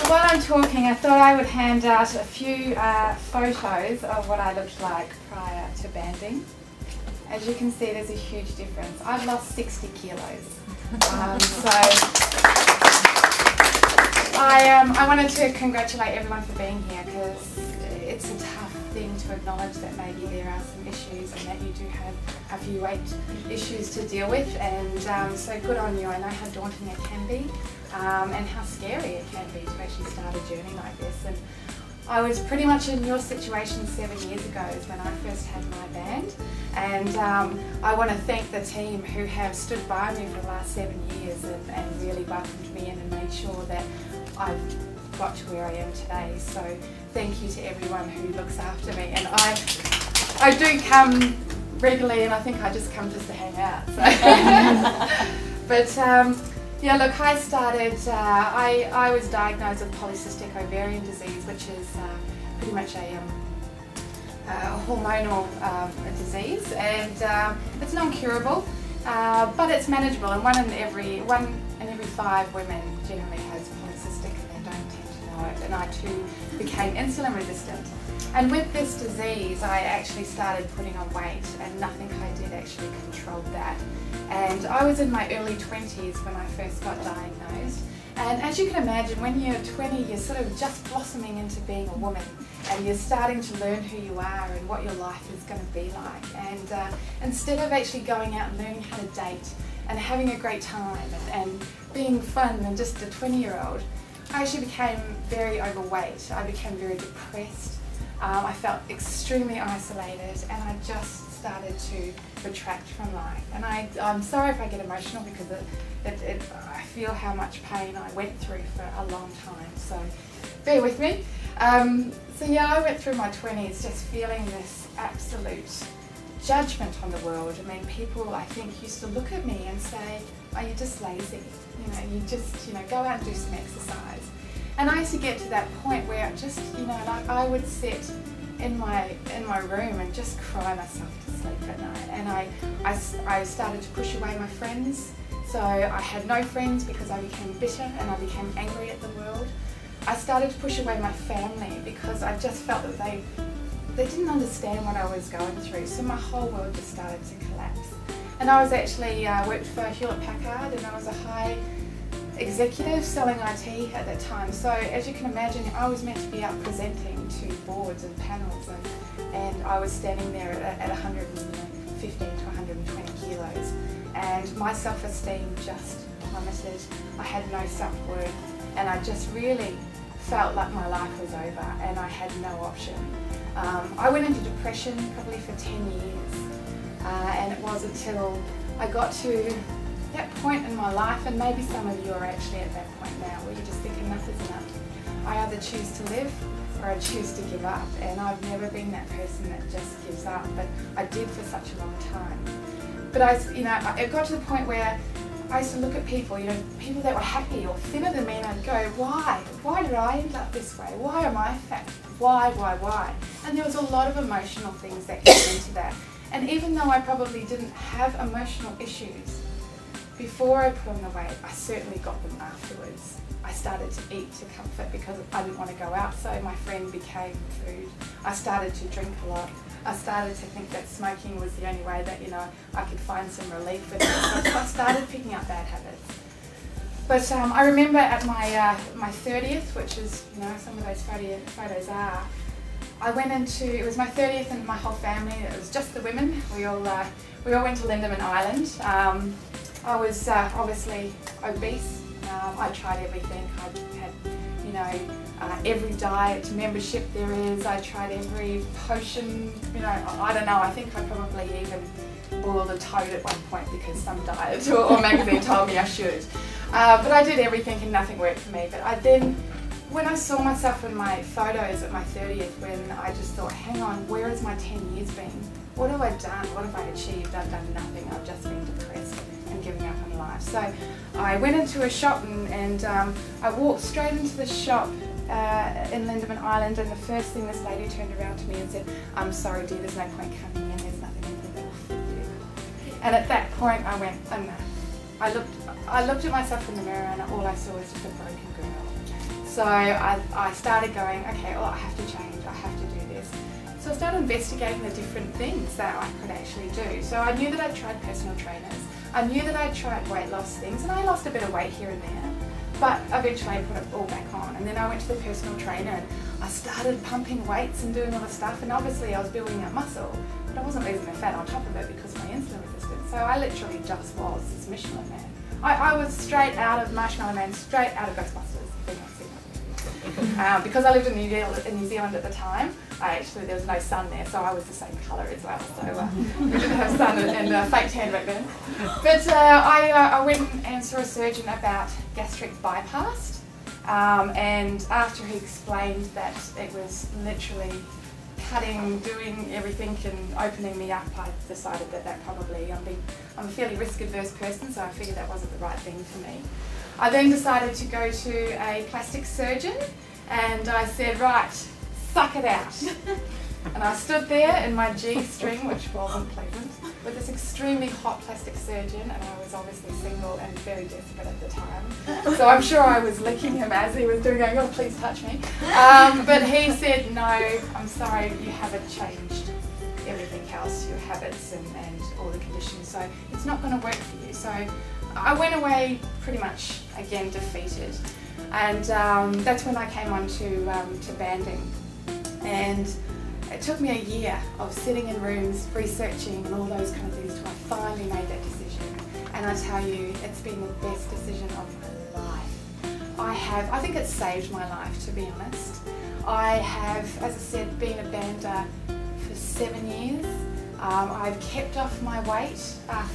while I'm talking, I thought I would hand out a few photos of what I looked like prior to banding. As you can see, there's a huge difference. I've lost 60 kilos. I wanted to congratulate everyone for being here, because it's a tough thing to acknowledge that maybe there are some issues and that you do have a few weight issues to deal with, and so good on you. I know how daunting it can be and how scary it can be to actually start a journey like this. And I was pretty much in your situation 7 years ago is when I first had my band, and I want to thank the team who have stood by me for the last 7 years and really welcomed me in and made sure that I've got to where I am today. So thank you to everyone who looks after me, and I do come regularly, and I think I just come just to hang out. So. But yeah, look, I started, I was diagnosed with polycystic ovarian disease, which is pretty much a hormonal disease, and it's non-curable, but it's manageable, and one in every 5 women generally has polycystic, and they don't tend to know it. And I too became insulin resistant. And with this disease, I actually started putting on weight, and nothing I did actually controlled that. And I was in my early 20s when I first got diagnosed. And as you can imagine, when you're 20, you're sort of just blossoming into being a woman, and you're starting to learn who you are and what your life is going to be like. And instead of actually going out and learning how to date and having a great time and being fun and just a 20-year-old, I actually became very overweight. I became very depressed. I felt extremely isolated, and I just started to retract from life. And I'm sorry if I get emotional, because I feel how much pain I went through for a long time, so bear with me. So yeah, I went through my 20s just feeling this absolute judgment on the world. I mean, people, I think, used to look at me and say, "Oh, you're just lazy, you just, go out and do some exercise." And I used to get to that point where just, like I would sit in my room and just cry myself to sleep at night. And I started to push away my friends. So I had no friends because I became bitter and I became angry at the world. I started to push away my family because I just felt that they didn't understand what I was going through. So my whole world just started to collapse. And I was actually worked for Hewlett-Packard, and I was a high executive selling IT at that time. So as you can imagine, I was meant to be out presenting to boards and panels, and I was standing there at 115 to 120 kilos, and my self-esteem just plummeted. I had no self-worth, and I just really felt like my life was over and I had no option. I went into depression probably for 10 years, and it was until I got to that point in my life, and maybe some of you are actually at that point now, where you just think enough is enough. I either choose to live or I choose to give up, and I've never been that person that just gives up, but I did for such a long time. But it got to the point where I used to look at people, people that were happy or thinner than me, and I'd go, why? Why did I end up this way? Why am I fat? Why? And there was a lot of emotional things that came into that. And even though I probably didn't have emotional issues before I put on the weight, I certainly got them afterwards. I started to eat to comfort because I didn't want to go out, so my friend became food. I started to drink a lot. I started to think that smoking was the only way that I could find some relief with it. So I started picking up bad habits. But I remember at my 30th, which is some of those photos are, I went into, it was my 30th and my whole family, it was just the women. We all went to Lindeman Island. I was obviously obese. I tried everything. I had, every diet membership there is. I tried every potion. I don't know. I think I probably even boiled a toad at one point because some diet or magazine told me I should. But I did everything and nothing worked for me. But when I saw myself in my photos at my 30th, when I just thought, hang on, where has my 10 years been? What have I done? What have I achieved? I've done nothing. I've just been depressed and giving up on life. So I went into a shop and I walked straight into the shop in Lindeman Island, and the first thing this lady turned around to me and said, "I'm sorry dear, there's no point coming in, there's nothing in here that will fit you." And at that point I went, enough. I looked at myself in the mirror, and all I saw was just a broken girl. So I started going, okay, well, I have to change, I have to do this. So I started investigating the different things that I could actually do. So I knew that I'd tried personal trainers, I knew that I'd tried weight loss things, and I lost a bit of weight here and there, but eventually I put it all back on. And then I went to the personal trainer and I started pumping weights and doing all the stuff, and obviously I was building up muscle, but I wasn't losing the fat on top of it because of my insulin resistance. So I literally just was this Michelin Man. I was straight out of Marshmallow Man, straight out of Ghostbusters. Because I lived in New Zealand at the time, there was no sun there, so I was the same colour as well. So we didn't have sun and fake tan back then. But I went and saw a surgeon about gastric bypass, and after he explained that it was literally cutting, doing everything and opening me up, I decided that probably, I'm a fairly risk-averse person, so I figured that wasn't the right thing for me. I then decided to go to a plastic surgeon, and I said, right, suck it out. And I stood there in my G-string, which wasn't pleasant, with this extremely hot plastic surgeon, and I was obviously single and very desperate at the time. So I'm sure I was licking him as he was doing, going, oh, please touch me. But he said, no, I'm sorry, you haven't changed everything else, your habits and all the conditions, so it's not going to work for you. So I went away pretty much, again, defeated. And that's when I came on to banding. And it took me a year of sitting in rooms, researching and all those kind of things till I finally made that decision. And I tell you, it's been the best decision of my life. I think it's saved my life, to be honest. I have, as I said, been a bander for 7 years. I've kept off my weight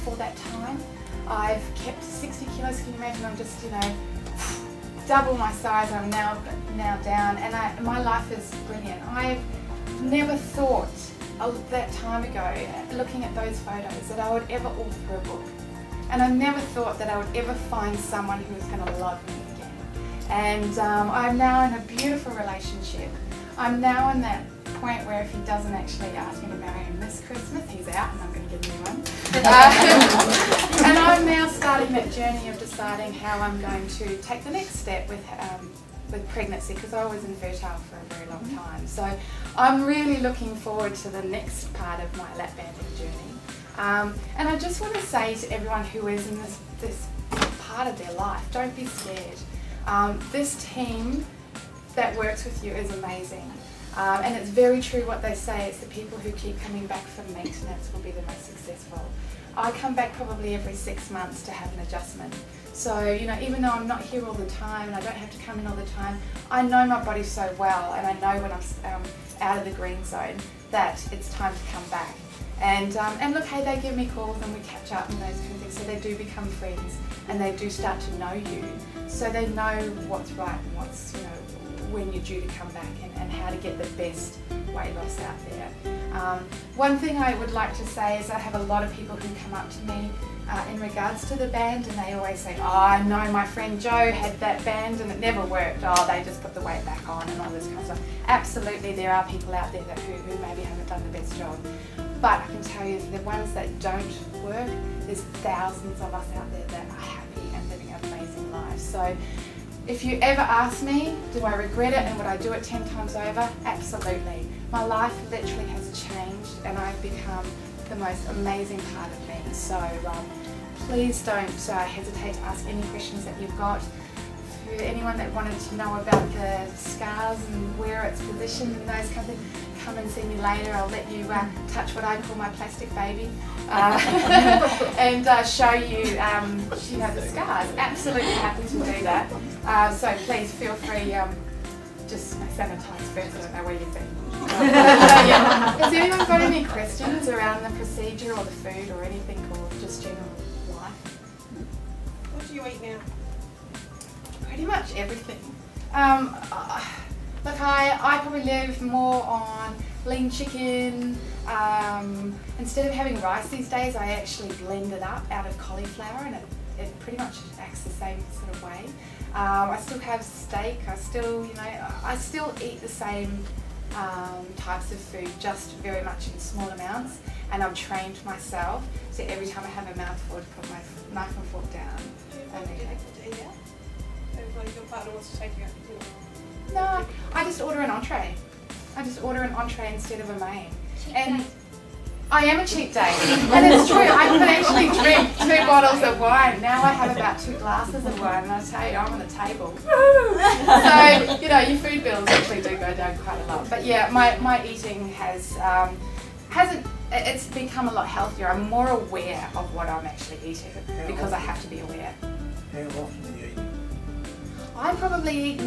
for that time. I've kept 60 kilos, can you imagine? I'm just, double my size. I'm now down, and my life is brilliant. I've never thought that time ago, looking at those photos, that I would ever author a book. And I never thought that I would ever find someone who was going to love me again. And I'm now in a beautiful relationship. I'm now in that point where if he doesn't actually ask me to marry him this Christmas, he's out and I'm going to get a new one. And I'm now starting that journey of deciding how I'm going to take the next step with pregnancy, because I was infertile for a very long time. So I'm really looking forward to the next part of my lap banding journey. And I just want to say to everyone who is in this part of their life, don't be scared. This team that works with you is amazing. And it's very true what they say, it's the people who keep coming back for maintenance will be the most successful. I come back probably every 6 months to have an adjustment. So, even though I'm not here all the time and I don't have to come in all the time, I know my body so well, and I know when I'm out of the green zone that it's time to come back. And look, hey, they give me calls and we catch up and those kind of things, so they do become friends and they do start to know you. So they know what's right and what's, when you're due to come back and how to get the best weight loss out there. One thing I would like to say is I have a lot of people who come up to me in regards to the band, and they always say, oh, I know my friend Joe had that band and it never worked. Oh, they just put the weight back on and all this kind of stuff. Absolutely, there are people out there who maybe haven't done the best job. But I can tell you, the ones that don't work, there's thousands of us out there that are happy and living amazing lives. So if you ever ask me, do I regret it and would I do it 10 times over? Absolutely. My life literally has changed and I've become the most amazing part of me. So please don't hesitate to ask any questions that you've got. For anyone that wanted to know about the scars and where it's positioned and those kind of things, come and see me later. I'll let you touch what I call my plastic baby and show you, the scars. Absolutely happy to do that. So please feel free, just sanitize first, I don't know where you've been. Yeah. Has anyone got any questions around the procedure or the food or anything, or just general life? What do you eat now? Pretty much everything. Look, I probably live more on lean chicken. Instead of having rice these days, I actually blend it up out of cauliflower, and it pretty much acts the same sort of way. I still have steak. I still eat the same types of food, just very much in small amounts. And I've trained myself, so every time I have a mouthful, to put my knife and fork down. Do you find it difficult to eat out? If like your partner wants to take you out to dinner? No, I just order an entree. I just order an entree instead of a main. And I am a cheap date, and it's true. I could actually drink 2 bottles of wine. Now I have about 2 glasses of wine, and I tell you, I'm on the table. So you know, your food bills actually do go down quite a lot. But yeah, my eating hasn't. It's become a lot healthier. I'm more aware of what I'm actually eating because I have to be aware. How often do you eat? I probably eat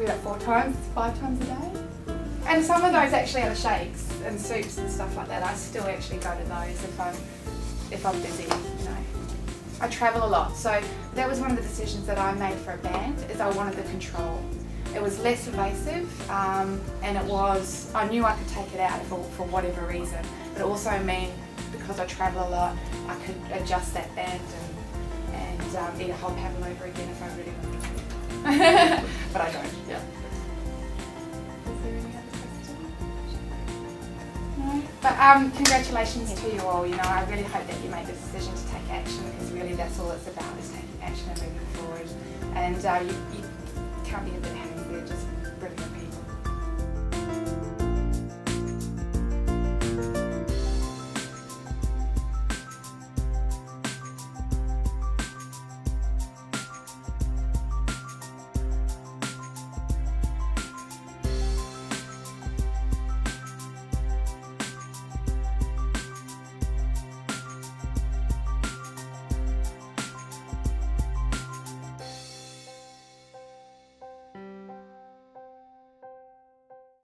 about 5 times a day. And some of those actually are the shakes and soups and stuff like that. I still actually go to those if I'm busy, you know. I travel a lot, so that was one of the decisions that I made for a band, is I wanted the control. It was less invasive, and I knew I could take it out for whatever reason, but it also meant because I travel a lot, I could adjust that band and eat a whole pavlova again if I really wanted to. But I don't, yeah. Is there any other questions? No? But congratulations to you all. You know, I really hope that you make the decision to take action, because really that's all it's about, is taking action and moving forward. And you can't be in a bit happy there, just